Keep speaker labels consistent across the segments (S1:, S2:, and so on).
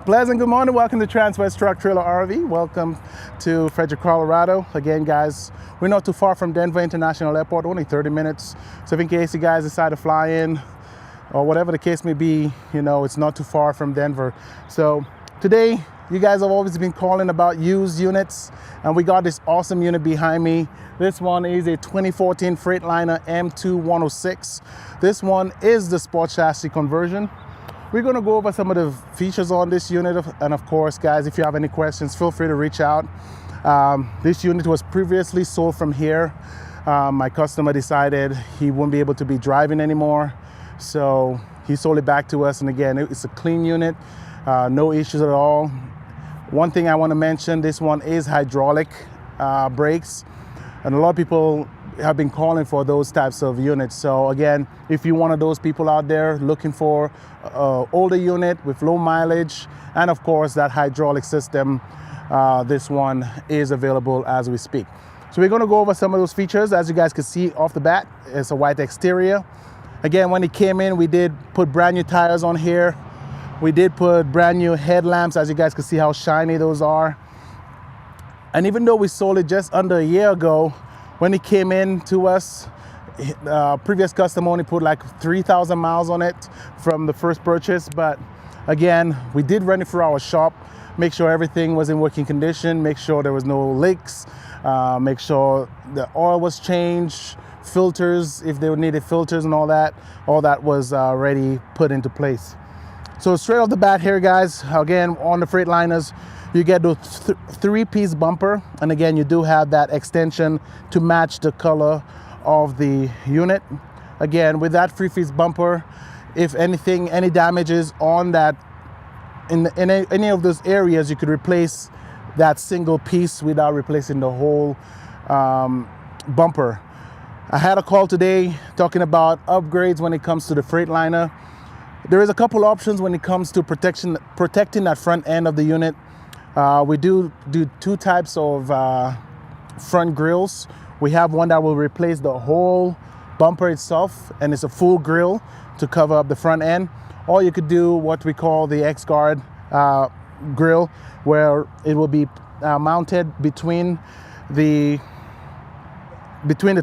S1: Pleasant good morning. Welcome to Transwest Truck Trailer RV. Welcome to Frederick, Colorado. Again, guys, we're not too far from Denver International Airport, only 30 minutes. So if in case you guys decide to fly in or whatever the case may be, you know, it's not too far from Denver. So today, you guys have always been calling about used units, and we got this awesome unit behind me. This one is a 2014 Freightliner M2106. This one is the sport chassis conversion. We're going to go over some of the features on this unit, and of course, guys, if you have any questions, feel free to reach out. This unit was previously sold from here. My customer decided he wouldn't be able to be driving anymore, so he sold it back to us. And again, it's a clean unit, no issues at all. One thing I want to mention, this one is hydraulic brakes, and a lot of people have been calling for those types of units. So again, if you're one of those people out there looking for an older unit with low mileage and of course that hydraulic system, this one is available as we speak. So we're going to go over some of those features. As you guys can see off the bat, it's a white exterior. Again, when it came in, we did put brand new tires on here. We did put brand new headlamps. As you guys can see how shiny those are. And even though we sold it just under a year ago, when it came in to us, previous customer only put like 3,000 miles on it from the first purchase. But again, we did run it through our shop, make sure everything was in working condition, make sure there was no leaks, make sure the oil was changed, filters, if they needed filters and all that was already put into place. So straight off the bat here, guys, again, on the Freightliners, you get the three-piece bumper, and again, you do have that extension to match the color of the unit. Again, with that three-piece bumper, if anything, any damages on that, in any of those areas, you could replace that single piece without replacing the whole bumper. I had a call today talking about upgrades when it comes to the Freightliner. There is a couple options when it comes to protecting that front end of the unit. We do two types of front grills. We have one that will replace the whole bumper itself, and it's a full grill to cover up the front end. Or you could do what we call the X-Guard grill, where it will be mounted between the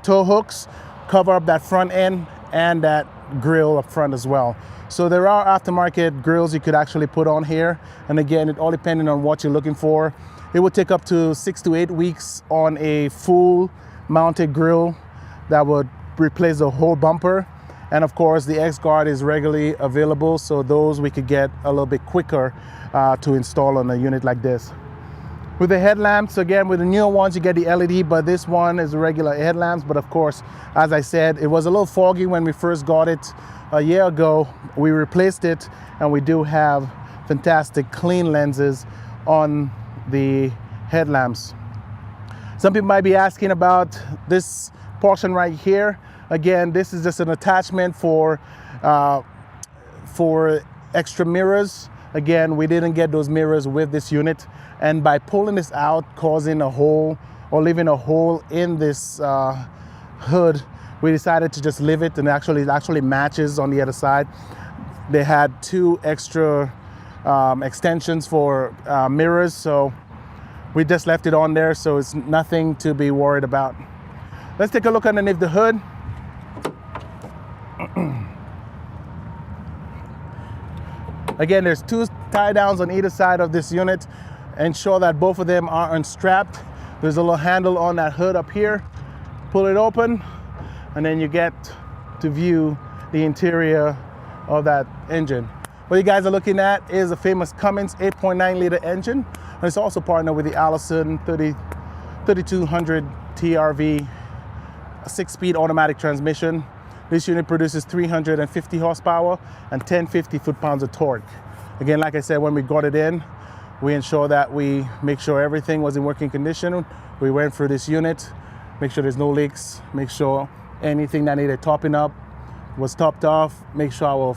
S1: tow hooks, cover up that front end and that grill up front as well. So there are aftermarket grills you could actually put on here. And again, it all depending on what you're looking for. It would take up to 6 to 8 weeks on a full mounted grill that would replace the whole bumper. And of course, the X-Guard is regularly available, so those we could get a little bit quicker to install on a unit like this. With the headlamps, again, with the newer ones, you get the LED, but this one is regular headlamps. But of course, as I said, it was a little foggy when we first got it a year ago. We replaced it, and we do have fantastic clean lenses on the headlamps. Some people might be asking about this portion right here. Again, this is just an attachment for extra mirrors. Again, we didn't get those mirrors with this unit, and by pulling this out, causing a hole or leaving a hole in this hood, we decided to just leave it, and it actually matches on the other side. They had two extra extensions for mirrors, so we just left it on there, so it's nothing to be worried about. Let's take a look underneath the hood. Again, there's two tie downs on either side of this unit. Ensure that both of them are unstrapped. There's a little handle on that hood up here. Pull it open, and then you get to view the interior of that engine. What you guys are looking at is a famous Cummins 8.9 liter engine. And it's also partnered with the Allison 3200 TRV, a 6-speed automatic transmission. This unit produces 350 horsepower and 1050 foot-pounds of torque. Again, like I said, when we got it in, we ensure that we make sure everything was in working condition. We went through this unit, make sure there's no leaks, make sure anything that needed topping up was topped off, make sure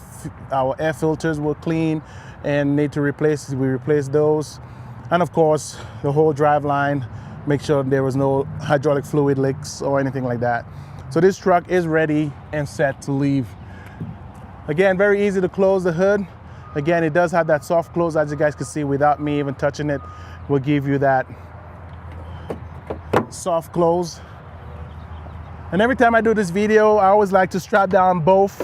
S1: our air filters were clean and need to replace, we replaced those. And of course, the whole drive line, make sure there was no hydraulic fluid leaks or anything like that. So this truck is ready and set to leave. Again, very easy to close the hood. Again, it does have that soft close, as you guys can see, without me even touching it, will give you that soft close. And every time I do this video, I always like to strap down both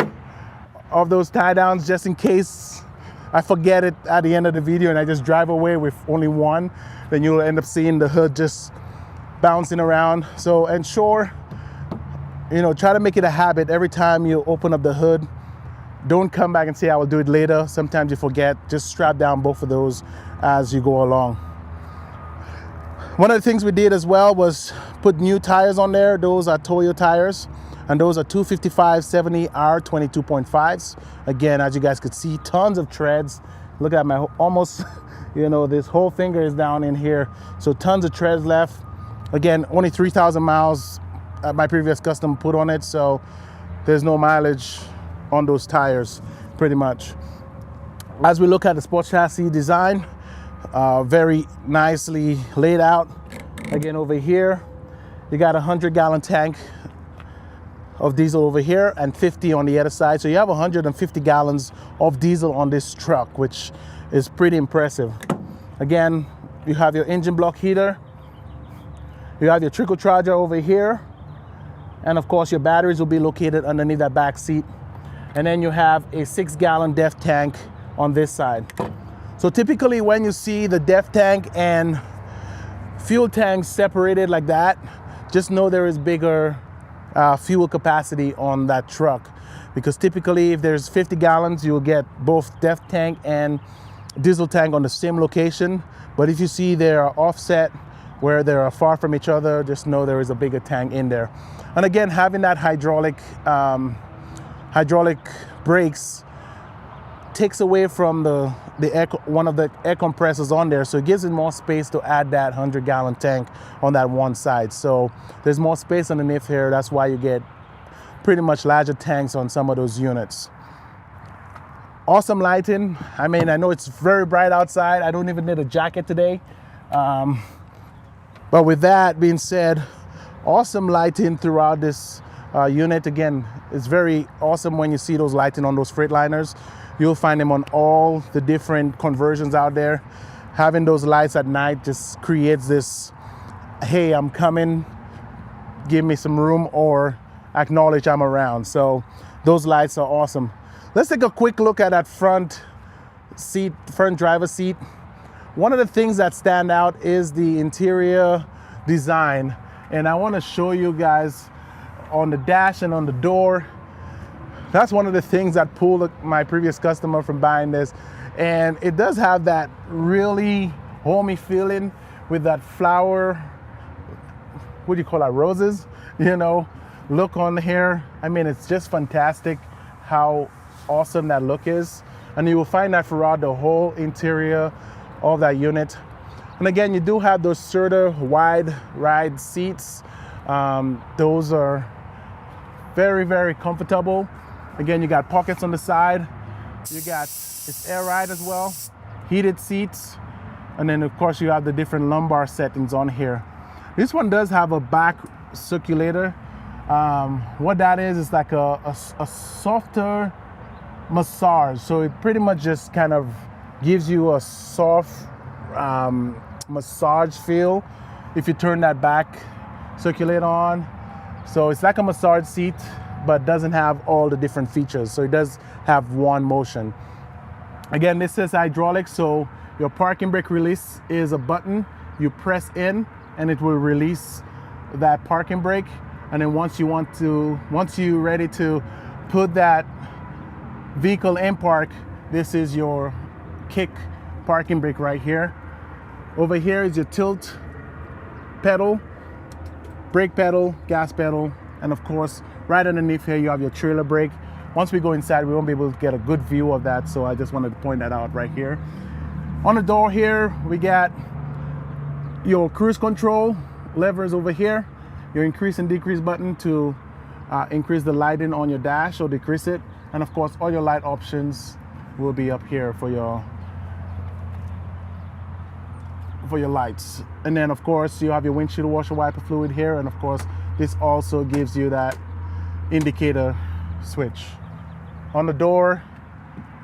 S1: of those tie downs just in case I forget it at the end of the video and I just drive away with only one. Then you'll end up seeing the hood just bouncing around. So ensure, you know, try to make it a habit every time you open up the hood. Don't come back and say I will do it later. Sometimes you forget. Just strap down both of those as you go along. One of the things we did as well was put new tires on there. Those are Toyo tires, and those are 255/70R 22.5s. Again, as you guys could see, tons of treads. Look at my almost, you know, this whole finger is down in here. So tons of treads left. Again, only 3,000 miles my previous custom put on it, so there's no mileage on those tires, pretty much. As we look at the sports chassis design, very nicely laid out. Again, over here, you got a 100-gallon tank of diesel over here and 50 on the other side. So you have 150 gallons of diesel on this truck, which is pretty impressive. Again, you have your engine block heater. You have your trickle charger over here. And of course, your batteries will be located underneath that back seat. And then you have a 6-gallon DEF tank on this side. So typically when you see the DEF tank and fuel tanks separated like that, just know there is bigger fuel capacity on that truck. Because typically if there's 50 gallons, you'll get both DEF tank and diesel tank on the same location. But if you see they are offset, where they are far from each other, just know there is a bigger tank in there. And again, having that hydraulic brakes takes away from one of the air compressors on there, so it gives it more space to add that 100-gallon tank on that one side. So there's more space underneath here. That's why you get pretty much larger tanks on some of those units. Awesome lighting. I mean, I know it's very bright outside. I don't even need a jacket today. But with that being said, awesome lighting throughout this unit. Again, it's very awesome when you see those lighting on those Freightliners. You'll find them on all the different conversions out there. Having those lights at night just creates this, hey, I'm coming, give me some room, or acknowledge I'm around. So those lights are awesome. Let's take a quick look at that front seat, front driver's seat. One of the things that stand out is the interior design. And I want to show you guys on the dash and on the door. That's one of the things that pulled my previous customer from buying this. And it does have that really homey feeling with that flower, what do you call that, roses, you know, look on here. I mean, it's just fantastic how awesome that look is. And you will find that throughout the whole interior of that unit. And again, you do have those Serta wide ride seats. Those are very, very comfortable. Again, you got pockets on the side. You got, it's air ride as well, heated seats. And then of course you have the different lumbar settings on here. This one does have a back circulator. What that is like a softer massage. So it pretty much just kind of gives you a soft massage feel if you turn that back circulator on. So it's like a massage seat, but doesn't have all the different features. So it does have one motion. Again, this is hydraulic, so your parking brake release is a button. You press in and it will release that parking brake. And then once you're ready to put that vehicle in park, this is your kick parking brake right here. Over here is your tilt pedal, brake pedal, gas pedal, and of course, right underneath here, you have your trailer brake. Once we go inside, we won't be able to get a good view of that, so I just wanted to point that out right here. On the door here, we got your cruise control levers over here, your increase and decrease button to increase the lighting on your dash or decrease it. And of course, all your light options will be up here for your lights. And then of course, you have your windshield washer wiper fluid here. And of course, this also gives you that indicator switch. On the door,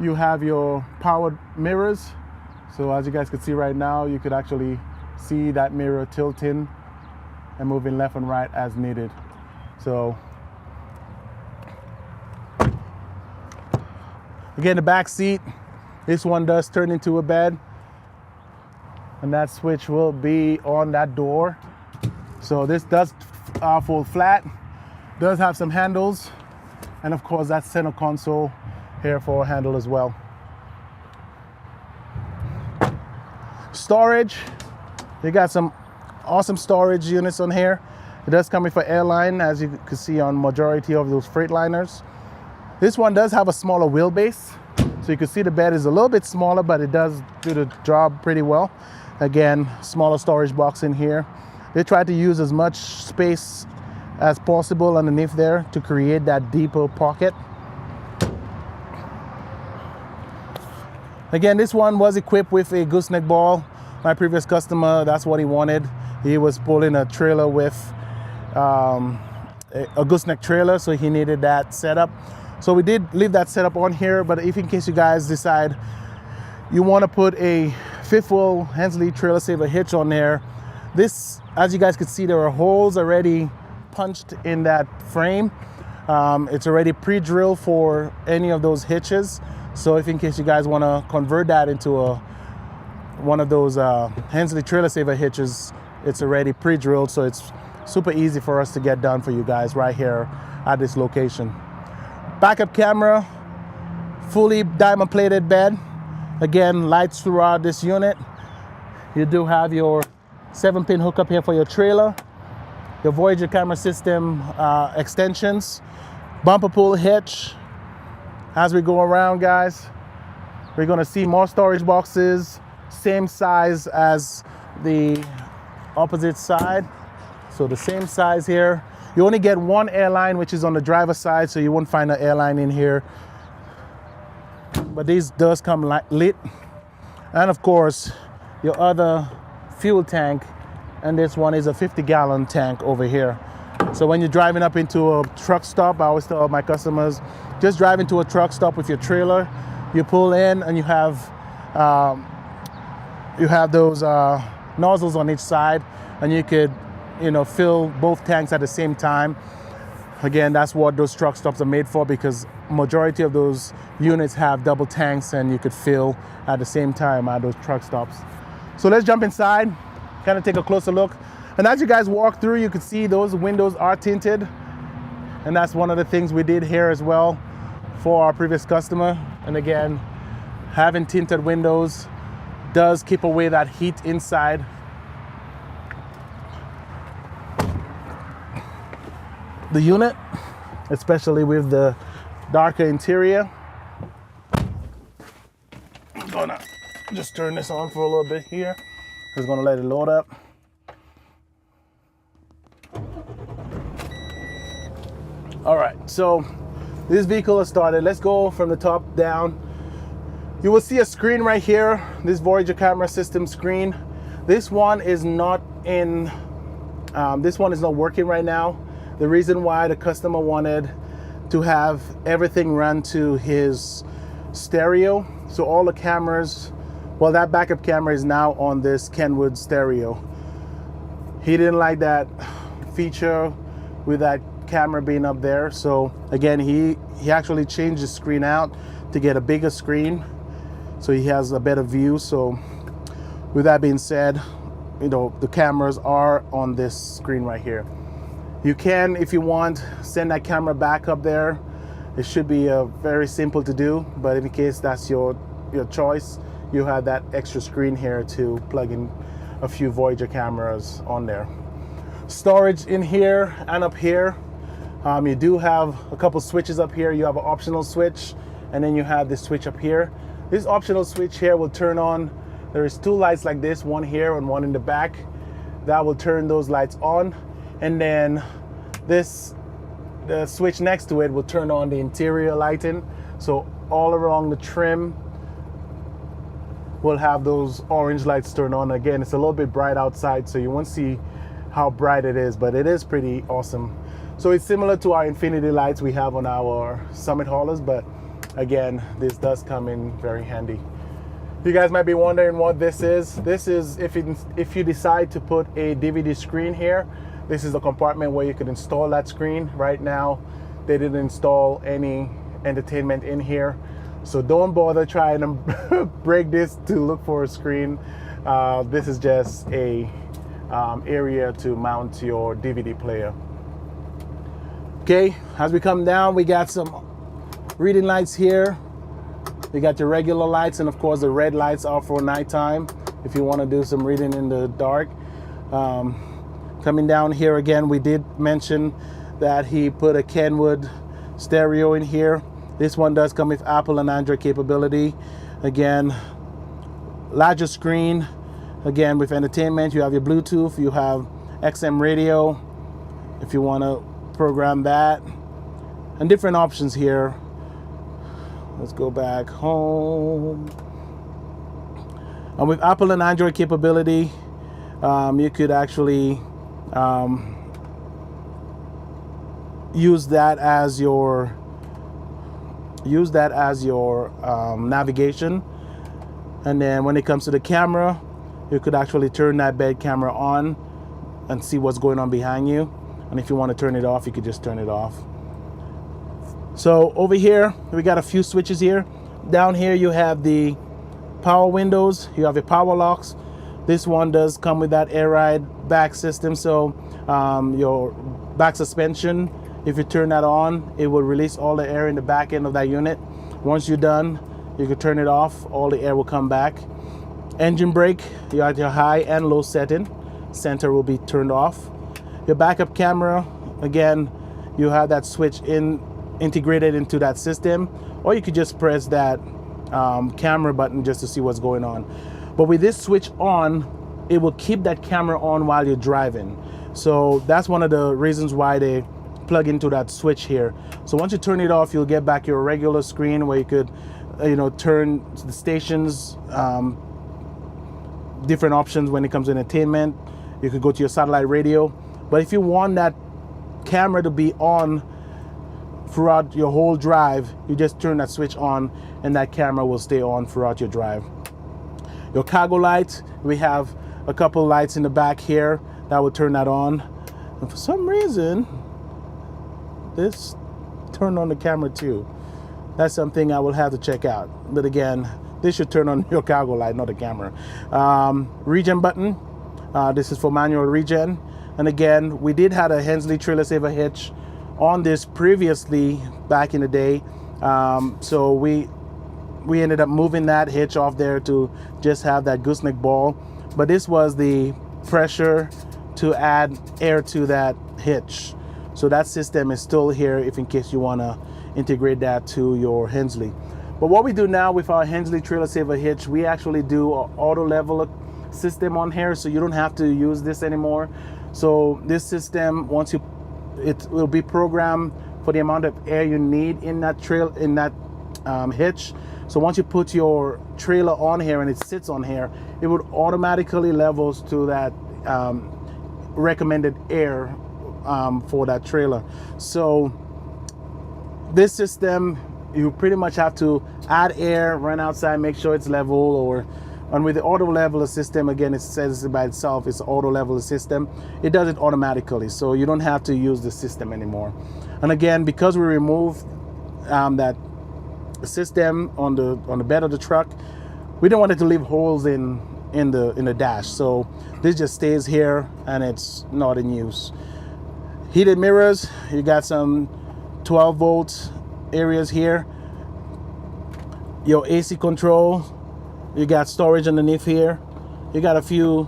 S1: you have your powered mirrors. So as you guys can see right now, you could actually see that mirror tilting and moving left and right as needed. So again, the back seat, this one does turn into a bed, and that switch will be on that door. So this does fold flat, does have some handles, and of course that center console here for a handle as well. Storage, you got some awesome storage units on here. It does come in for airline, as you can see on majority of those Freightliners. This one does have a smaller wheelbase, so you can see the bed is a little bit smaller, but it does do the job pretty well. Again, smaller storage box in here. They tried to use as much space as possible underneath there to create that deeper pocket. Again, this one was equipped with a gooseneck ball. My previous customer, that's what he wanted. He was pulling a trailer with a gooseneck trailer, so he needed that setup. So we did leave that setup on here, but if in case you guys decide you want to put a fifth wheel Hensley trailer saver hitch on there, this, as you guys can see, there are holes already punched in that frame. It's already pre-drilled for any of those hitches. So if in case you guys want to convert that into one of those Hensley trailer saver hitches, it's already pre-drilled, so it's super easy for us to get done for you guys right here at this location. Backup camera, fully diamond plated bed. Again, lights throughout this unit. You do have your 7-pin hookup here for your trailer, your Voyager camera system extensions, bumper pull hitch. As we go around, guys, we're gonna see more storage boxes, same size as the opposite side. So the same size here. You only get one airline, which is on the driver's side, so you won't find an airline in here. But these does come lit. And of course, your other fuel tank, and this one is a 50-gallon tank over here. So when you're driving up into a truck stop, I always tell my customers, just drive into a truck stop with your trailer, you pull in and you have those nozzles on each side, and you could, fill both tanks at the same time. Again, that's what those truck stops are made for, because majority of those units have double tanks and you could fill at the same time at those truck stops. So let's jump inside, kind of take a closer look. And as you guys walk through, you can see those windows are tinted. And that's one of the things we did here as well for our previous customer. And again, having tinted windows does keep away that heat inside. The unit, especially with the darker interior. I'm gonna just turn this on for a little bit here. Just gonna let it load up. All right, so this vehicle is started. Let's go from the top down. You will see a screen right here, this Voyager camera system screen. This one is not working right now. The reason why the customer wanted to have everything run to his stereo. So all the cameras, well, that backup camera is now on this Kenwood stereo. He didn't like that feature with that camera being up there. So again, he actually changed the screen out to get a bigger screen, so he has a better view. So with that being said, the cameras are on this screen right here. You can, if you want, send that camera back up there. It should be very simple to do, but in case that's your choice, you have that extra screen here to plug in a few Voyager cameras on there. Storage in here and up here. You do have a couple switches up here. You have an optional switch, and then you have this switch up here. This optional switch here will turn on. There is two lights like this, one here and one in the back. That will turn those lights on. And then the switch next to it will turn on the interior lighting. So all around the trim will have those orange lights turn on. Again, it's a little bit bright outside, so you won't see how bright it is, but it is pretty awesome. So it's similar to our infinity lights we have on our Summit haulers, but again, this does come in very handy. You guys might be wondering what this is. This is if you decide to put a DVD screen here, this is the compartment where you could install that screen. Right now, they didn't install any entertainment in here, so don't bother trying to break this to look for a screen. This is just a area to mount your DVD player. Okay, as we come down, we got some reading lights here. We got your regular lights, and of course the red lights are for nighttime if you want to do some reading in the dark. Coming down here again, we did mention that he put a Kenwood stereo in here. This one does come with Apple and Android capability. Again, larger screen. Again, with entertainment, you have your Bluetooth, you have XM radio if you want to program that, and different options here. Let's go back home. And with Apple and Android capability, you could actually use that as your navigation. And then when it comes to the camera, you could actually turn that bed camera on and see what's going on behind you. And if you want to turn it off, you could just turn it off. So over here, we got a few switches here. Down here, you have the power windows, you have your power locks. This one does come with that air ride back system. So your back suspension, if you turn that on, it will release all the air in the back end of that unit. Once you're done, you can turn it off, all the air will come back. Engine brake, you have your high and low setting. Center will be turned off. Your backup camera, again, you have that switch integrated into that system, or you could just press that camera button just to see what's going on. But with this switch on, it will keep that camera on while you're driving. So that's one of the reasons why they plug into that switch here. So once you turn it off, you'll get back your regular screen where you could turn the stations, different options when it comes to entertainment. You could go to your satellite radio. But if you want that camera to be on throughout your whole drive, you just turn that switch on and that camera will stay on throughout your drive. Your cargo light, we have a couple lights in the back here that will turn that on. And for some reason, this turned on the camera too. That's something I will have to check out. But again, this should turn on your cargo light, not the camera. Regen button, this is for manual regen. And again, we did have a Hensley trailer saver hitch on this previously back in the day. So we ended up moving that hitch off there to just have that gooseneck ball. But this was the pressure to add air to that hitch. So that system is still here if in case you want to integrate that to your Hensley. But what we do now with our Hensley trailer saver hitch, we actually do an auto level system on here, so you don't have to use this anymore. So this system, it will be programmed for the amount of air you need in that hitch. So once you put your trailer on here and it sits on here, it would automatically levels to that recommended air for that trailer. So this system, you pretty much have to add air, run outside, make sure it's level, and with the auto leveler system, again, it says it by itself, it's auto leveler system. It does it automatically, so you don't have to use the system anymore. And again, because we removed that system on the bed of the truck, we don't want it to leave holes in the dash. So this just stays here and it's not in use. Heated mirrors, you got some 12 volt areas here. Your AC control, you got storage underneath here. You got a few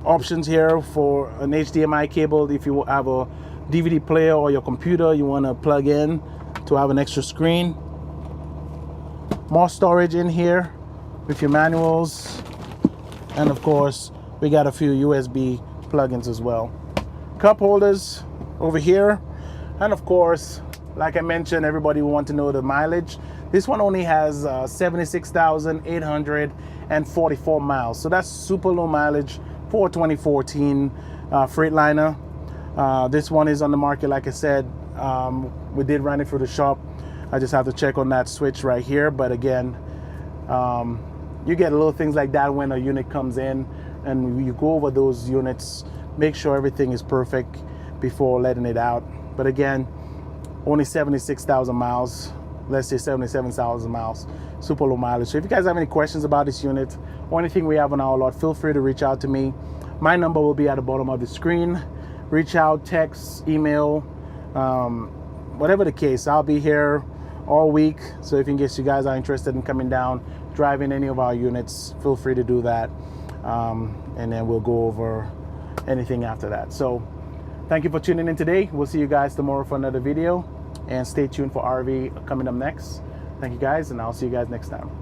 S1: options here for an HDMI cable if you have a DVD player or your computer you want to plug in to have an extra screen. More storage in here with your manuals, and of course we got a few USB plugins as well. Cup holders over here, and of course, like I mentioned, everybody will want to know the mileage. This one only has 76,844 miles, so that's super low mileage for 2014 Freightliner. This one is on the market, like I said. We did run it through the shop. I just have to check on that switch right here. But again, you get little things like that when a unit comes in, and you go over those units, make sure everything is perfect before letting it out. But again, only 76,000 miles, let's say 77,000 miles, super low mileage. So if you guys have any questions about this unit or anything we have on our lot, feel free to reach out to me. My number will be at the bottom of the screen. Reach out, text, email, whatever the case. I'll be here all week. So if in case you guys are interested in coming down, driving any of our units, feel free to do that. And then we'll go over anything after that. So thank you for tuning in today. We'll see you guys tomorrow for another video, and stay tuned for RV coming up next. Thank you guys, and I'll see you guys next time.